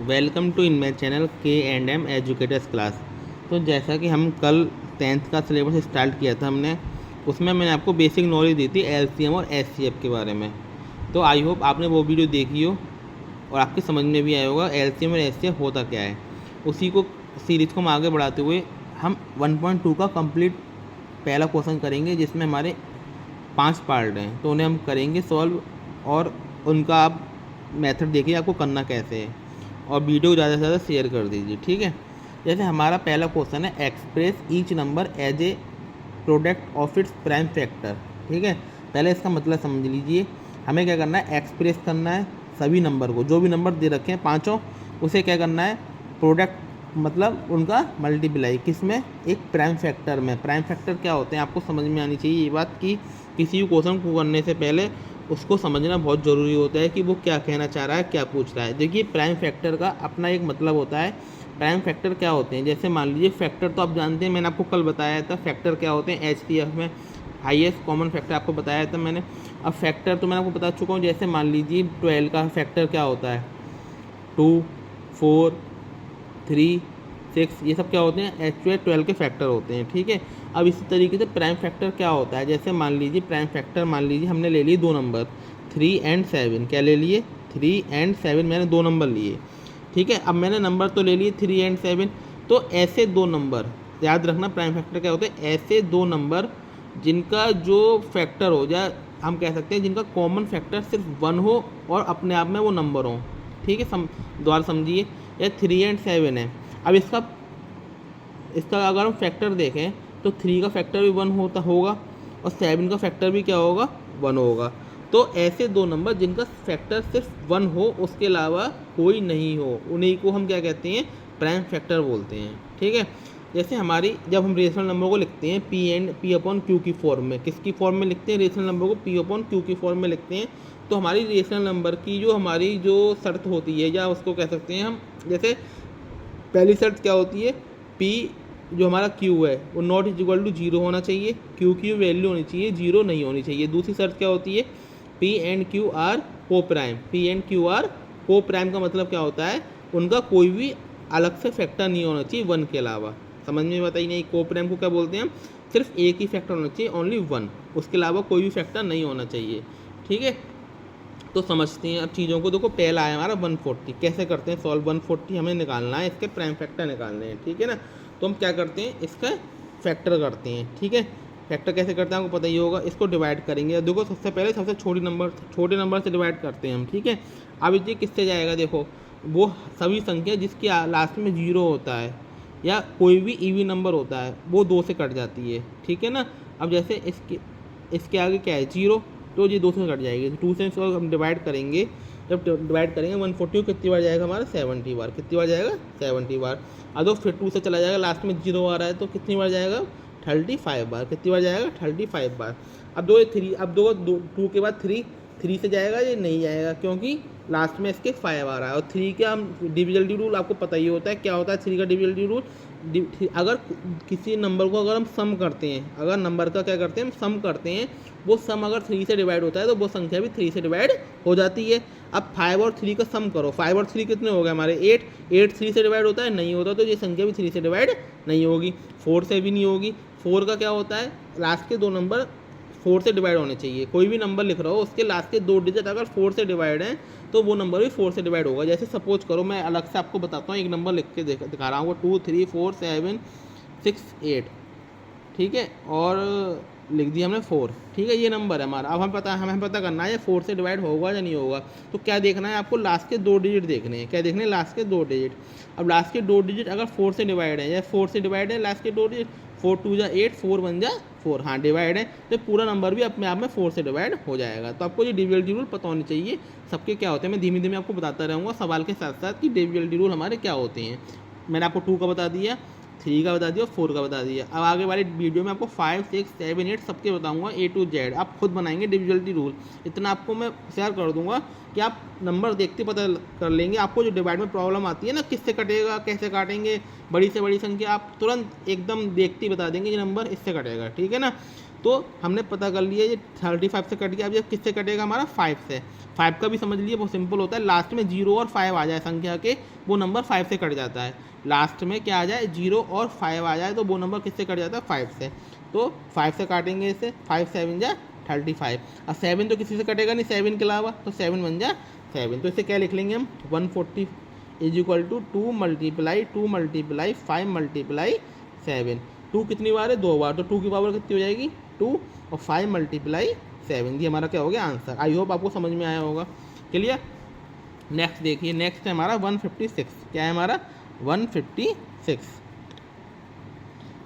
Welcome to in my channel K&M educators class. तो जैसा कि हम कल 10th का सिलेबस स्टार्ट किया था हमने, उसमें मैंने आपको बेसिक नॉलेज दी थी LCM और SCF के बारे में। तो आई होप आपने वो वीडियो देखी हो और आपकी समझ में भी आया होगा LCM और SCF होता क्या है। उसी को सीरीज़ को हम आगे बढ़ाते हुए हम 1.2 का कंप्लीट पहला क्वेश्चन करेंगे, जिसमें हमारे 5 पार्ट हैं। तो उन्हें हम करेंगे सॉल्व और उनका आप मेथड देखिए आपको करना कैसे है, और वीडियो ज़्यादा से ज़्यादा शेयर कर दीजिए, ठीक है। जैसे हमारा पहला क्वेश्चन है, express each number as a product of its prime factor. ठीक है, पहले इसका मतलब समझ लीजिए। हमें क्या करना है, एक्सप्रेस करना है सभी नंबर को, जो भी नंबर दे रखे हैं पाँचों, उसे क्या करना है, प्रोडक्ट मतलब उनका मल्टीप्लाई किस में, एक प्राइम फैक्टर में। प्राइम फैक्टर क्या होते हैं आपको समझ में आनी चाहिए ये बात, कि किसी भी क्वेश्चन को करने से पहले उसको समझना बहुत ज़रूरी होता है कि वो क्या कहना चाह रहा है, क्या पूछ रहा है। देखिए, प्राइम फैक्टर का अपना एक मतलब होता है। प्राइम फैक्टर क्या होते हैं, जैसे मान लीजिए फैक्टर तो आप जानते हैं, मैंने आपको कल बताया था फैक्टर क्या होते हैं। HCF में हाईएस्ट कॉमन फैक्टर आपको बताया था मैंने। अब फैक्टर तो मैंने आपको बता चुका हूँ। जैसे मान लीजिए 12 का फैक्टर क्या होता है, 2, 4, 3, 6, ये सब क्या होते हैं, एक्चुअल 12 के फैक्टर होते हैं। ठीक है, अब इसी तरीके से प्राइम फैक्टर क्या होता है, जैसे मान लीजिए प्राइम फैक्टर, मान लीजिए हमने ले लिए दो नंबर 3 और 7। क्या ले लिए, 3 और 7, मैंने दो नंबर लिए। ठीक है, अब मैंने नंबर तो ले लिए 3 और 7। तो ऐसे दो नंबर, याद रखना प्राइम फैक्टर क्या होते हैं, ऐसे दो नंबर जिनका जो फैक्टर हो जाए, हम कह सकते हैं जिनका कॉमन फैक्टर सिर्फ 1 हो और अपने आप में वो नंबर हो। ठीक है, दोबारा समझिए, या 3 और 7 है। अब इसका अगर हम फैक्टर देखें तो 3 का फैक्टर भी 1 होगा और 7 का फैक्टर भी क्या होगा, 1 होगा। तो ऐसे दो नंबर जिनका फैक्टर सिर्फ 1 हो, उसके अलावा कोई नहीं हो, उन्हीं को हम क्या कहते हैं, प्राइम फैक्टर बोलते हैं। ठीक है, जैसे हमारी जब हम रेशनल नंबर को लिखते हैं P अपॉन Q की फॉर्म में, किसकी फॉर्म में लिखते हैं, रेशनल नंबर को P अपॉन Q की फॉर्म में लिखते हैं। तो हमारी रेशनल नंबर की हमारी जो शर्त होती है, या उसको कह सकते हैं हम, जैसे पहली शर्त क्या होती है, P जो हमारा Q है वो नॉट इज इक्वल टू 0 होना चाहिए, Q की वैल्यू होनी चाहिए 0 नहीं होनी चाहिए। दूसरी शर्त क्या होती है, P and Q are coprime. P and Q are coprime का मतलब क्या होता है, उनका कोई भी अलग से फैक्टर नहीं होना चाहिए 1 के अलावा। समझ में बताइए नहीं, को प्राइम को क्या बोलते हैं हम, सिर्फ एक ही फैक्टर होना चाहिए, ओनली 1, उसके अलावा कोई भी फैक्टर नहीं होना चाहिए। ठीक है, तो समझते हैं अब चीज़ों को। देखो, पहला है हमारा 140। कैसे करते हैं सॉल्व, 140 हमें निकालना है, इसके प्राइम फैक्टर निकालने हैं। ठीक है ना, तो हम क्या करते हैं, इसका फैक्टर करते हैं। ठीक है, फैक्टर कैसे करते हैं आपको पता ही होगा। इसको डिवाइड करेंगे, देखो सबसे पहले सबसे छोटे नंबर से डिवाइड करते हैं हम। ठीक है, अब ये किससे जाएगा, देखो वो सभी संख्या जिसकी लास्ट में 0 होता है या कोई भी इवन नंबर होता है, वो 2 से कट जाती है। ठीक है ना, अब जैसे इसके आगे क्या है, 0, तो ये 2 से कट जाएगी। 2 से इसको हम डिवाइड करेंगे, जब डिवाइड करेंगे 140 कितनी बार जाएगा हमारा, 70 बार। कितनी बार जाएगा, 70 बार। अब तो फिर 2 से चला जाएगा, लास्ट में 0 आ रहा है, तो कितनी बार जाएगा, 35 बार। कितनी बार जाएगा, 35 बार। अब 2 के बाद 3 से जाएगा, ये नहीं जाएगा क्योंकि लास्ट में इसके 5 आ रहा है। और 3 का हम डिविजलिटी रूल आपको पता ही होता है, क्या होता है 3 का डिविजलिटी रूल। अगर किसी नंबर को अगर हम सम करते हैं, अगर नंबर का क्या करते हैं हम सम करते हैं, वो सम अगर 3 से डिवाइड होता है तो वो संख्या भी 3 से डिवाइड हो जाती है। अब 5 और 3 का सम करो, 5 और 3 कितने हो गए हमारे, 8 3 से डिवाइड होता है, नहीं होता, तो ये संख्या भी 3 से डिवाइड नहीं होगी, 4 से भी नहीं होगी। 4 का क्या होता है, लास्ट के दो नंबर 4 से डिवाइड होने चाहिए। कोई भी नंबर लिख रहा हो, उसके लास्ट के 2 डिजिट अगर 4 से डिवाइड हैं तो वो नंबर भी 4 से डिवाइड होगा। जैसे सपोज करो, मैं अलग से आपको बताता हूँ, एक नंबर लिख के दिखा रहा हूँ, 2 3 4 7 6 8। ठीक है, और लिख दिया हमने 4। ठीक है, ये नंबर है हमारा। अब हमें पता करना है 4 से डिवाइड होगा या नहीं होगा। तो क्या देखना है आपको, लास्ट के 2 डिजिट देखने हैं। क्या देखने हैं, लास्ट के 2 डिजिट। अब लास्ट के 2 डिजिट अगर 4 से डिवाइड है, या 4 से डिवाइड है लास्ट के 2 डिजिट, 4 2 जा 8, 4 1 जा 4, हाँ डिवाइड है, तो पूरा नंबर भी अपने आप में 4 से डिवाइड हो जाएगा। तो आपको ये डिविजलिटी रूल पता होनी चाहिए, सबके क्या होते हैं। मैं धीमे धीमे आपको बताता रहूँगा सवाल के साथ साथ कि डिविजलिटी रूल हमारे क्या होते हैं। मैंने आपको 2 का बता दिया, 3 का बता दिया, 4 का बता दिया। अब आगे वाली वीडियो में आपको 5 6 7 8 सबके बताऊंगा A to Z। आप खुद बनाएंगे डिविजलिटी रूल, इतना आपको मैं शेयर कर दूंगा कि आप नंबर देखते पता कर लेंगे। आपको जो डिवाइड में प्रॉब्लम आती है ना, किससे कटेगा, कैसे काटेंगे, बड़ी से बड़ी संख्या, आप तुरंत एकदम देखते ही बता देंगे ये नंबर इससे कटेगा। ठीक है ना, तो हमने पता कर लिया ये 35 से कट गया। अब ये किससे कटेगा हमारा 5 से। 5 का भी समझ लिए बहुत सिंपल होता है, लास्ट में 0 और 5 आ जाए संख्या के, वो नंबर 5 से कट जाता है। लास्ट में क्या आ जाए 0 और 5 आ जाए तो वो नंबर किससे कट जाता है 5 से। तो 5 से काटेंगे इसे, 5 7 जा 35। अब 7 तो किसी से कटेगा नहीं 7 के अलावा, तो 7 बन जा 7। तो इसे क्या लिख लेंगे हम 140 is equal to 2 multiply 5 multiply 7। 2 कितनी बार है 2 बार, तो 2 की पावर कितनी हो जाएगी 2 और 5 मल्टीप्लाई 7। ये हमारा क्या हो गया आंसर। आई होप आपको समझ में आया होगा। क्लियर। नेक्स्ट देखिए, नेक्स्ट है हमारा 156। क्या है हमारा 156।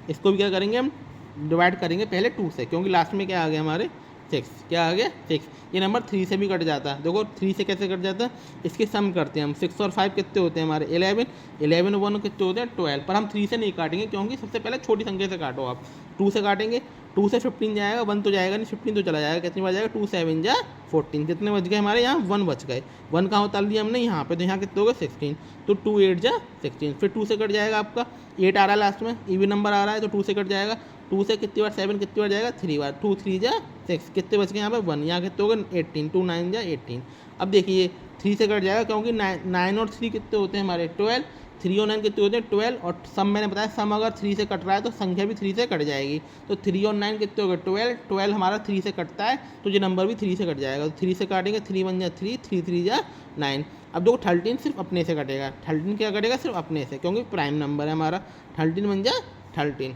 इसको भी क्या करेंगे हम डिवाइड करेंगे पहले 2 से, क्योंकि लास्ट में क्या आ गया हमारे 6। क्या आ गया 6। ये नंबर 3 से भी कट जाता है। देखो 3 से कैसे कट जाता है, इसके सम करते हैं हम। 6 और 5 कितने होते हैं हमारे 11, 11 और 1 कितने होते हैं 12। पर हम 3 से नहीं काटेंगे, क्योंकि सबसे पहले छोटी संख्या से काटो आप। 2 से काटेंगे, 2 से 15 जाएगा, 1 तो जाएगा नहीं, 15 तो चला जाएगा। कितनी बार जाएगा 2 7 जा 14। कितने बच गए हमारे यहाँ 1 बच गए। 1 कहाँ उतार लिया हमने यहाँ पे, तो यहाँ कितने हो गए 16। तो 2 8 जा 16। फिर 2 से कट जाएगा आपका 8 आ रहा है लास्ट में, इवन नंबर आ रहा है, तो 2 से कट जाएगा। 2 से कितनी बार 7 कितनी बार जाएगा 3 बार, 2 3 जा 6। कितने बच गए यहाँ पे 1। यहाँ कितने हो गए 18, 2 9 जा 18। अब देखिए 3 से कट जाएगा, क्योंकि 9 और 3 कितने होते हैं हमारे 12। 3 और 9 कितने होते हैं 12। और सम मैंने बताया सम अगर 3 से कट रहा है तो संख्या भी 3 से कट जाएगी। तो 3 और 9 कितने हो गए 12। 12 हमारा 3 से कटता है, तो ये नंबर भी 3 से कट जाएगा। तो 3 से काटेंगे, 3 1 जा 3, 3 3 जा 9। अब देखो 13 सिर्फ अपने से कटेगा। 13 क्या कटेगा सिर्फ अपने से, क्योंकि प्राइम नंबर है हमारा। 13 बन जा 13।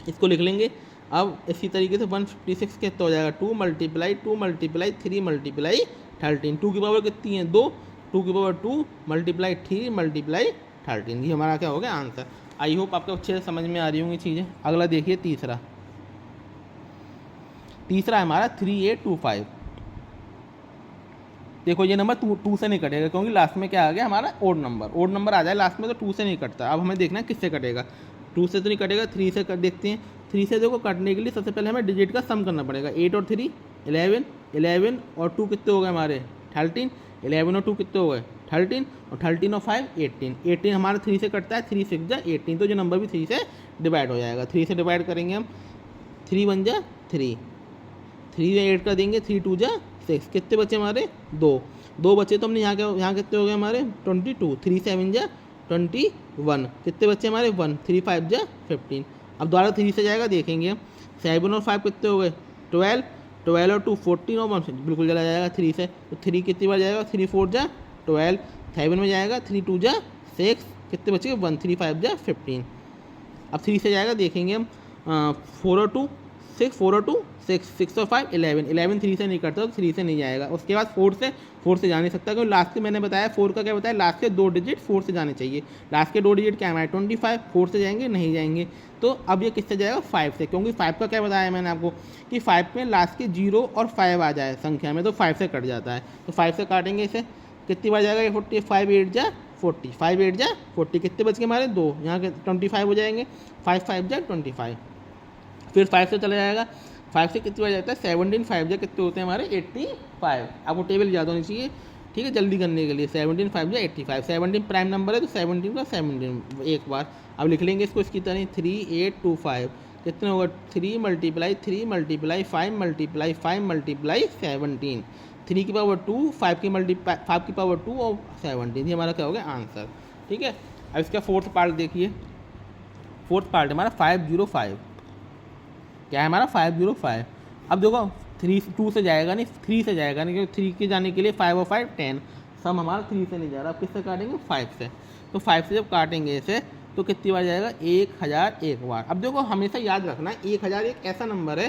इसको लिख लेंगे। अब इसी तरीके से 156 कितना हो जाएगा 2 मल्टीप्लाई 3 मल्टीप्लाई 13। 2 की पावर कितनी है 2, 2 की पावर 2 मल्टीप्लाई 3 मल्टीप्लाई 13। ये हमारा क्या हो गया आंसर। आई होप आपको अच्छे से समझ में आ रही होंगी चीज़ें। अगला देखिए तीसरा है हमारा 3825। देखो ये नंबर 2 से नहीं कटेगा, क्योंकि लास्ट में क्या आ गया हमारा ओड नंबर आ जाए लास्ट में, तो 2 से नहीं कटता। अब हमें देखना है किससे कटेगा। 2 से तो नहीं कटेगा, 3 से देखते हैं। 3 से देखो काटने के लिए सबसे पहले हमें डिजिट का सम करना पड़ेगा। 8 और 3 11, 11 और 2 कितने हो गए हमारे 13। 11 और 2 कितने हो गए 13, और 13 और 5 18। 18 हमारा 3 से कटता है, 3 6 जा 18। तो जो नंबर भी 3 से डिवाइड हो जाएगा। 3 से डिवाइड करेंगे हम, 3 1 जा 3, 3 में 8 का देंगे, 3 2 जा 6। कितने बचे हमारे 2 बचे। तो हमने यहाँ कितने हो गए हमारे 22। 3 7 जा 21। कितने बच्चे हमारे 1, 3 5 जा 15। अब दोबारा 3 से जाएगा देखेंगे। 7 और 5 कितने हो गए 12, 12 और 2 14 और 1 बिल्कुल चला जाएगा 3 से। तो 3 कितनी बार जाएगा 3 4 जा 12। 7 में जाएगा 3 2 जा 6। कितने बचे 1 3 5 जा 15। अब 3 से जाएगा देखेंगे हम 4 और 2 6, 4 और 2 6, 6 और 5 11। 11 3 से नहीं करता, तो 3 से नहीं जाएगा। उसके बाद 4 से जा नहीं सकता, क्योंकि लास्ट के मैंने बताया 4 का क्या बताया, लास्ट के 2 डिजिट 4 से जाने चाहिए। लास्ट के 2 डिजिट क्या हमारे 25, 4 से जाएंगे नहीं जाएंगे। तो अब ये किससे जाएगा 5 से, क्योंकि 5 का क्या बताया मैंने आपको कि 5 में लास्ट के 0 और 5 आ जाए संख्या में, तो 5 से कट जाता है। तो 5 से काटेंगे इसे, कितनी बार जाएगा ये 40, 5 8 जा 40, 5 8 जा 40। कितने बच गए हमारे 2, यहाँ के 25 हो जाएंगे, 5 5 जा 25। फिर 5 से चला जाएगा, 5 से कितनी बार जाता है 17, 5 जा कितने होते हैं हमारे 85। आपको टेबल याद होनी चाहिए, ठीक है, जल्दी करने के लिए। 17 5 जा 85। 17 प्राइम नंबर है, तो 17 का 17 एक बार। अब लिख लेंगे इसको इसकी तरह 3825। कितने होगा 3 मल्टीप्लाई 5 मल्टीप्लाई 5 मल्टीप्लाई 17। 3 की पावर 2, 5 की पावर 2 और 17। ये हमारा क्या हो गया आंसर। ठीक है। अब इसका फोर्थ पार्ट देखिए। फोर्थ पार्ट हमारा 505। क्या है हमारा 505। अब देखो 2 से जाएगा नहीं, 3 से जाएगा नहीं, क्योंकि 3 के जाने के लिए 5 और 5 10। सम हमारा 3 से नहीं जा रहा। अब किससे काटेंगे 5 से। तो 5 से जब काटेंगे इसे, तो कितनी बार जाएगा 1001 बार। अब देखो हमेशा याद रखना 1000 एक ऐसा नंबर है,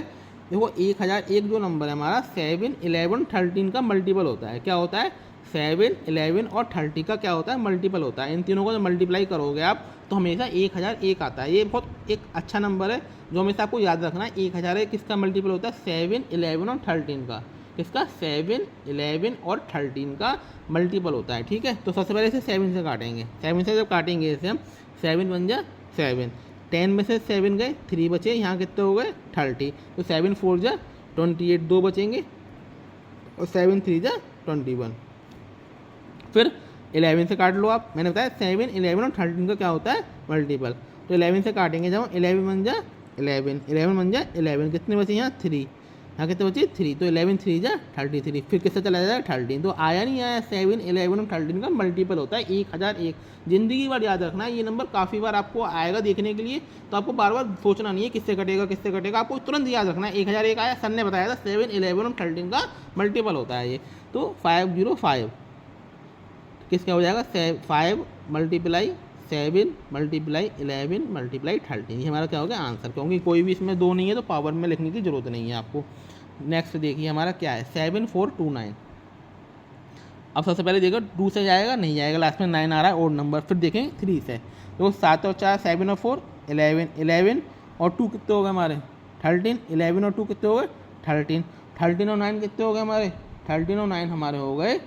देखो 1001 जो नंबर है हमारा 7 11 13 का मल्टीपल होता है। क्या होता है 7 11 और 30 का क्या होता है मल्टीपल होता है। इन तीनों को जब मल्टीप्लाई करोगे आप, तो हमेशा 1001 आता है। ये बहुत एक अच्छा नंबर है जो हमेशा आपको याद रखना है। 1001 किसका मल्टीपल होता है 7 11 और 13 का। किसका 7 11 और 13 का मल्टीपल होता है। ठीक है। तो सबसे पहले इसे 7 से काटेंगे। 7 से जब काटेंगे इसे हम, 7 बन जा 7, 10 में से 7 गए, 3 बचे, यहाँ कितने हो गए 30। तो 7 4 जा 28, 2 बचेंगे, और 7 3 जा 21। फिर 11 से काट लो आप। मैंने बताया 7 11 और 13 का क्या होता है मल्टीपल। तो 11 से काटेंगे जब 11 बन जा 11, 11 बन जाए 11, कितने बचे यहाँ 3, यहाँ कितने बचे 3, तो 11 3 जा 33, फिर किससे चला जाएगा 13, तो आया नहीं आया 7, 11 और 13 का मल्टीपल होता है 1001। ज़िंदगी भर याद रखना है, ये नंबर काफ़ी बार आपको आएगा देखने के लिए, तो आपको बार बार सोचना नहीं है किससे कटेगा, आपको तुरंत याद रखना है 1001 आया, सर ने बताया था 7, 11 और 13 का मल्टीपल होता है ये, तो 505 किसका हो जाएगा 5 मल्टीप्लाई 7 मल्टीप्लाई 11 मल्टीप्लाई 13, ये हमारा क्या हो गया आंसर, क्योंकि कोई भी इसमें 2 नहीं है तो पावर में लिखने की जरूरत नहीं है आपको। नेक्स्ट देखिए हमारा क्या है 7429। अब सबसे पहले देखो 2 से जाएगा नहीं जाएगा, लास्ट में 9 आ रहा है और नंबर, फिर देखेंगे 3 से, तो 7 और 4 7 और 4 11, 11 और 2 कितने हो गए हमारे 13, 11 और 2 कितने हो गए 13, 13 और 9 कितने हो गए हमारे 13 और 9 हमारे हो गए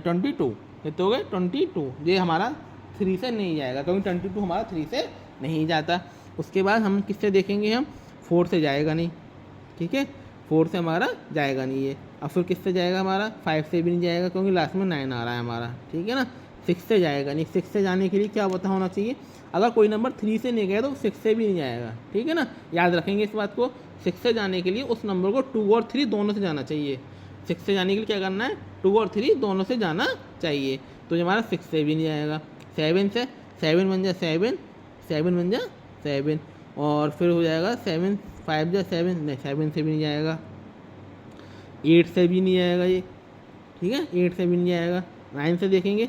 22, कितने हो गए 22, ये हमारा 3 से नहीं जाएगा क्योंकि 22 हमारा 3 से नहीं जाता। उसके बाद हम किससे देखेंगे, हम 4 से जाएगा नहीं, ठीक है 4 से हमारा जाएगा नहीं ये, अब फिर किससे जाएगा हमारा 5 से भी नहीं जाएगा क्योंकि लास्ट में 9 आ रहा है हमारा, ठीक है ना। 6 से जाएगा नहीं, 6 से जाने के लिए क्या पता होना चाहिए, अगर कोई नंबर 3 से नहीं गया तो 6 से भी नहीं जाएगा, ठीक है ना, याद रखेंगे इस बात को। 6 से जाने के लिए उस नंबर को 2 और 3 दोनों से जाना चाहिए, 6 से जाने के लिए क्या करना है 2 और 3 दोनों से जाना चाहिए, तो हमारा 6 से भी नहीं जाएगा। 7 से 7 बन जाए 7, 7 बन जाए 7, और फिर हो जाएगा 7 5 जा 7, नहीं 7 से भी नहीं जाएगा, 8 से भी नहीं आएगा ये, ठीक है 8 से भी नहीं आएगा। 9 से देखेंगे,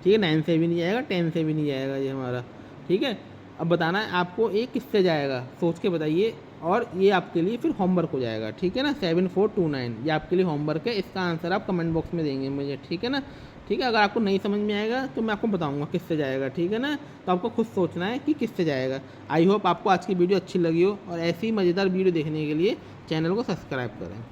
ठीक है 9 से भी नहीं जाएगा, 10 से भी नहीं जाएगा ये हमारा, ठीक है। अब बताना है आपको ये किससे जाएगा, सोच के बताइए, और ये आपके लिए फिर होमवर्क हो जाएगा, ठीक है ना। 7429 ये आपके लिए होमवर्क है, इसका आंसर आप कमेंट बॉक्स में देंगे मुझे, ठीक है ना। ठीक है, अगर आपको नहीं समझ में आएगा तो मैं आपको बताऊंगा किससे जाएगा, ठीक है ना। तो आपको खुद सोचना है कि किससे जाएगा। आई होप आपको आज की वीडियो अच्छी लगी हो, और ऐसी ही मज़ेदार वीडियो देखने के लिए चैनल को सब्सक्राइब करें।